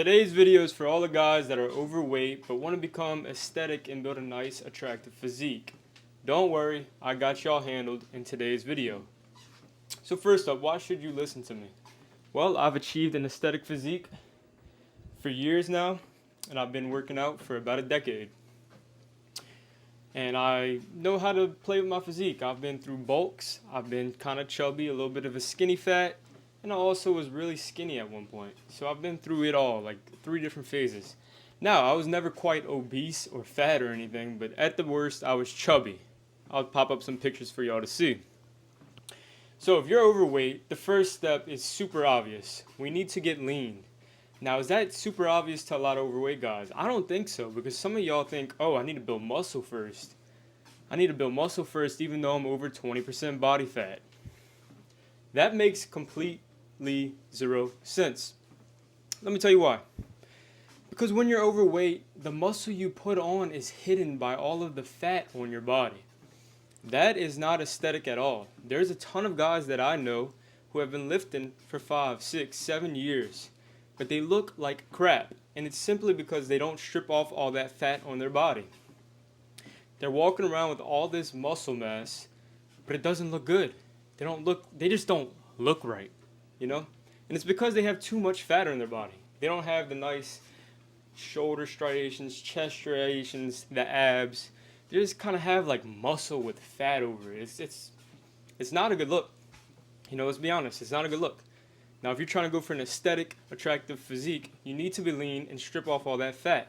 Today's video is for all the guys that are overweight but want to become aesthetic and build a nice, attractive physique. Don't worry, I got y'all handled in today's video. So first up, why should you listen to me? Well, I've achieved an aesthetic physique for years now, and I've been working out for about a decade. And I know how to play with my physique. I've been through bulks, I've been kind of chubby, a little bit of a skinny fat, and I also was really skinny at one point. So I've been through it all, like 3 different phases. Now, I was never quite obese or fat or anything, but at the worst, I was chubby. I'll pop up some pictures for y'all to see. So if you're overweight, the first step is super obvious. We need to get lean. Now, is that super obvious to a lot of overweight guys? I don't think so, because some of y'all think, oh, I need to build muscle first. I need to build muscle first even though I'm over 20% body fat. That makes completely 0 sense. Let me tell you why. Because when you're overweight, the muscle you put on is hidden by all of the fat on your body. That is not aesthetic at all. There's a ton of guys that I know who have been lifting for 5, 6, 7 years, but they look like crap, and it's simply because they don't strip off all that fat on their body. They're walking around with all this muscle mass, but it doesn't look good. They just don't look right, you know? And it's because they have too much fat on their body. They don't have the nice shoulder striations, chest striations, the abs. They just kind of have like muscle with fat over it. It's not a good look. You know, let's be honest, it's not a good look. Now, if you're trying to go for an aesthetic, attractive physique, you need to be lean and strip off all that fat.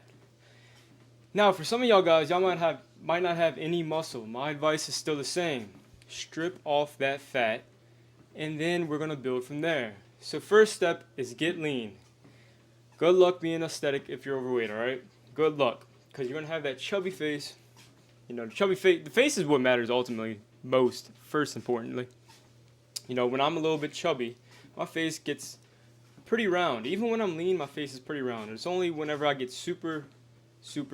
Now, for some of y'all guys, y'all might not have any muscle. My advice is still the same. Strip off that fat, and then we're gonna build from there. So first step is get lean. Good luck being aesthetic if you're overweight, alright? Good luck. Because you're gonna have that chubby face. You know, the face is what matters ultimately, first importantly. You know, when I'm a little bit chubby, my face gets pretty round. Even when I'm lean, my face is pretty round. It's only whenever I get super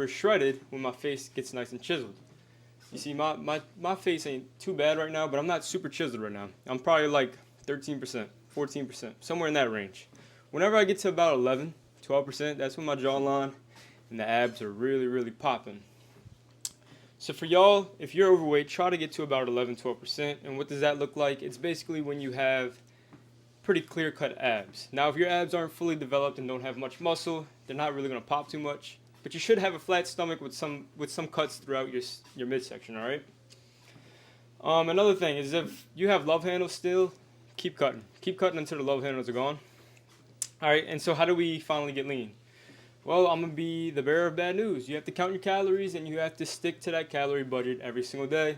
shredded when my face gets nice and chiseled. You see, my face ain't too bad right now, but I'm not super chiseled right now. I'm probably like 13%, 14%, somewhere in that range. Whenever I get to about 11, 12%, that's when my jawline and the abs are really popping. So for y'all, if you're overweight, try to get to about 11, 12%. And what does that look like? It's basically when you have pretty clear-cut abs. Now, if your abs aren't fully developed and don't have much muscle, they're not really going to pop too much. But you should have a flat stomach with some cuts throughout your midsection, all right? Another thing is if you have love handles still, keep cutting. Keep cutting until the love handles are gone. All right, and so how do we finally get lean? Well, I'm going to be the bearer of bad news. You have to count your calories, and you have to stick to that calorie budget every single day.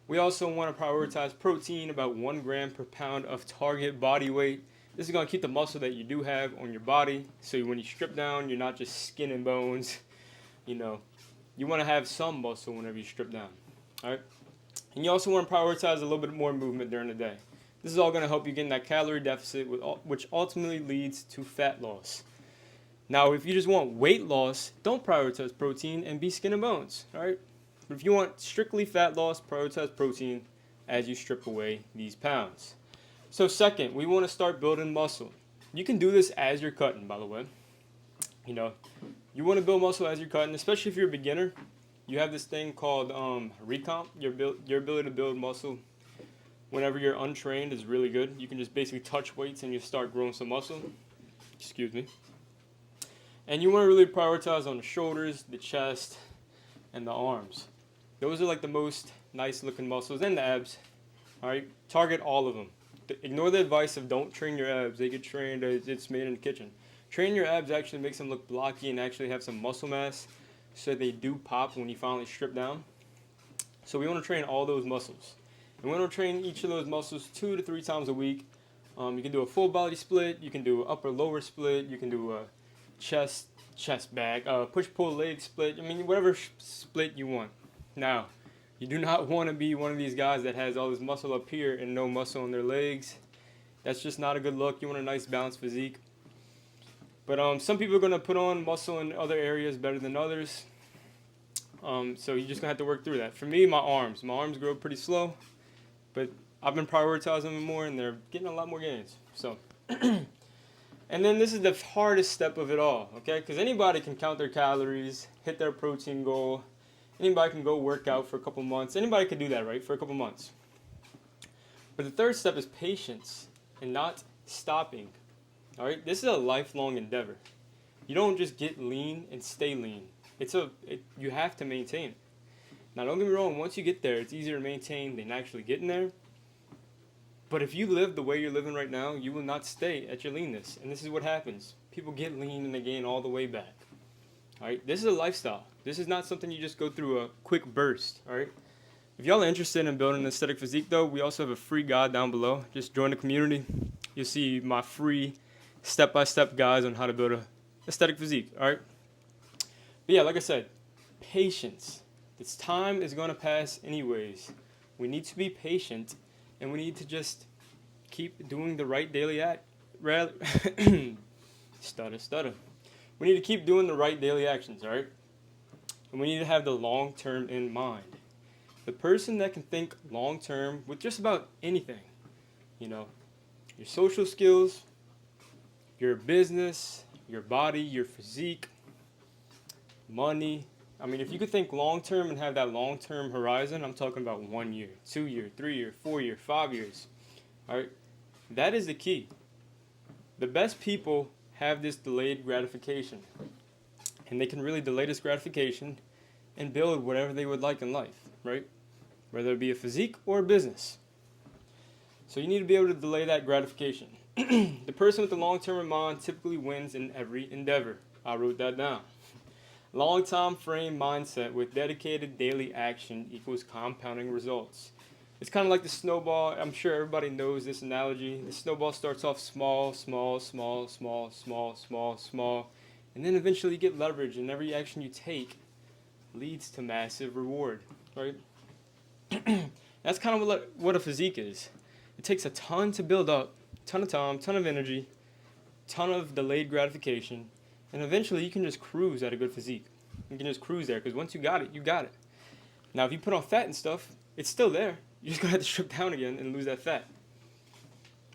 We also want to prioritize protein, about 1 gram per pound of target body weight. This is going to keep the muscle that you do have on your body, so when you strip down, you're not just skin and bones. You know, you want to have some muscle whenever you strip down, all right? And you also want to prioritize a little bit more movement during the day. This is all going to help you get in that calorie deficit, which ultimately leads to fat loss. Now, if you just want weight loss, don't prioritize protein and be skin and bones, all right? But if you want strictly fat loss, prioritize protein as you strip away these pounds. So second, we want to start building muscle. You can do this as you're cutting, by the way. You know, you want to build muscle as you're cutting, especially if you're a beginner. You have this thing called recomp. Your ability to build muscle whenever you're untrained is really good. You can just basically touch weights and you start growing some muscle. Excuse me. And you want to really prioritize on the shoulders, the chest, and the arms. Those are like the most nice looking muscles, and the abs. All right, target all of them. Ignore the advice of don't train your abs. They get trained, it's made in the kitchen. Train your abs actually makes them look blocky and actually have some muscle mass, so they do pop when you finally strip down. So we want to train all those muscles. And we want to train each of those muscles 2 to 3 times a week. You can do a full body split, you can do an upper lower split, you can do a chest back, push-pull leg split. I mean, whatever split you want. Now, you do not want to be one of these guys that has all this muscle up here and no muscle on their legs. That's just not a good look. You want a nice balanced physique. But some people are going to put on muscle in other areas better than others. So you're just going to have to work through that. For me, my arms grow pretty slow, but I've been prioritizing them more, and they're getting a lot more gains. So And then this is the hardest step of it all, okay? Because anybody can count their calories, hit their protein goal. Anybody can go work out for a couple months. Anybody can do that, right, for a couple months. But the third step is patience and not stopping, all right? This is a lifelong endeavor. You don't just get lean and stay lean. You have to maintain it. Now, don't get me wrong, once you get there, it's easier to maintain than actually getting there. But if you live the way you're living right now, you will not stay at your leanness. And this is what happens. People get lean and they gain all the way back. All right? This is a lifestyle. This is not something you just go through a quick burst. All right? If y'all are interested in building an aesthetic physique, though, we also have a free guide down below. Just join the community. You'll see my free step-by-step guides on how to build an aesthetic physique. All right? But yeah, like I said, patience. This time is going to pass anyways. We need to be patient. And we need to just keep doing the right daily stutter. We need to keep doing the right daily actions, all right? And we need to have the long term in mind. The person that can think long term with just about anything, your social skills, your business, your body, your physique, money. I mean, if you could think long-term and have that long-term horizon, I'm talking about 1 year, 2 year, 3 year, 4 year, 5 years, all right? That is the key. The best people have this delayed gratification, and they can really delay this gratification and build whatever they would like in life, right? Whether it be a physique or a business. So you need to be able to delay that gratification. The person with the long-term in mind typically wins in every endeavor. I wrote that down. Long time frame mindset with dedicated daily action equals compounding results. It's kind of like the snowball. I'm sure everybody knows this analogy. The snowball starts off small, and then eventually you get leverage, and every action you take leads to massive reward, right? That's kind of what a physique is. It takes a ton to build up, ton of time, ton of energy, ton of delayed gratification. And eventually, you can just cruise at a good physique. You can just cruise there, because once you got it, you got it. Now, if you put on fat and stuff, it's still there. You're just going to have to strip down again and lose that fat.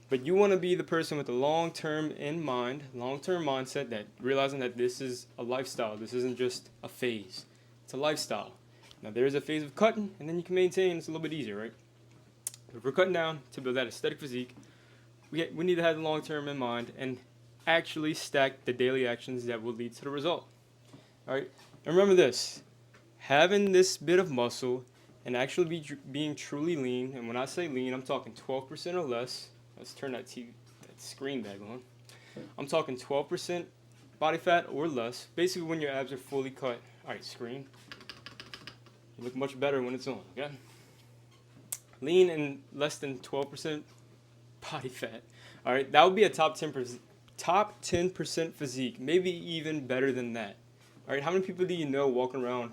But you want to be the person with the long-term in mind, long-term mindset, that realizing that this is a lifestyle. This isn't just a phase. It's a lifestyle. Now, there is a phase of cutting, and then you can maintain. It's a little bit easier, right? But if we're cutting down to build that aesthetic physique, we need to have the long-term in mind and actually stack the daily actions that will lead to the result. All right, and remember this: having this bit of muscle and actually being truly lean. And when I say lean, I'm talking 12% or less. Let's turn that screen back on. I'm talking 12% body fat or less. Basically, when your abs are fully cut. All right, screen. You look much better when it's on. Okay. Lean and less than 12% body fat. All right, that would be a top 10% physique, maybe even better than that. All right, how many people do you know walking around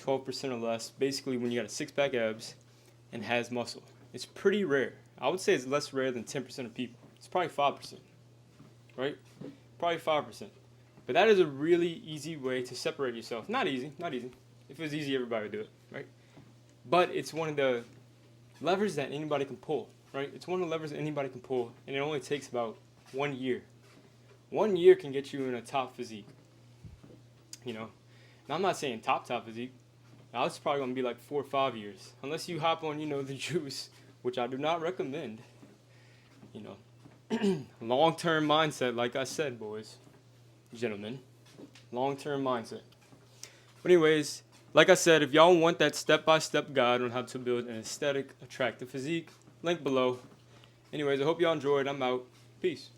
12% or less, basically when you got a six-pack abs and has muscle? It's pretty rare. I would say it's less rare than 10% of people. It's probably 5%, right? Probably 5%. But that is a really easy way to separate yourself. Not easy. If it was easy, everybody would do it, right? But it's one of the levers that anybody can pull, right? It's one of the levers that anybody can pull, and it only takes about 1 year. 1 year can get you in a top physique. Now, I'm not saying top physique. Now, it's probably going to be like 4 or 5 years. Unless you hop on, the juice, which I do not recommend. Long-term mindset, like I said, boys, gentlemen. Long-term mindset. But anyways, like I said, if y'all want that step-by-step guide on how to build an aesthetic, attractive physique, link below. Anyways, I hope y'all enjoyed. I'm out. Peace.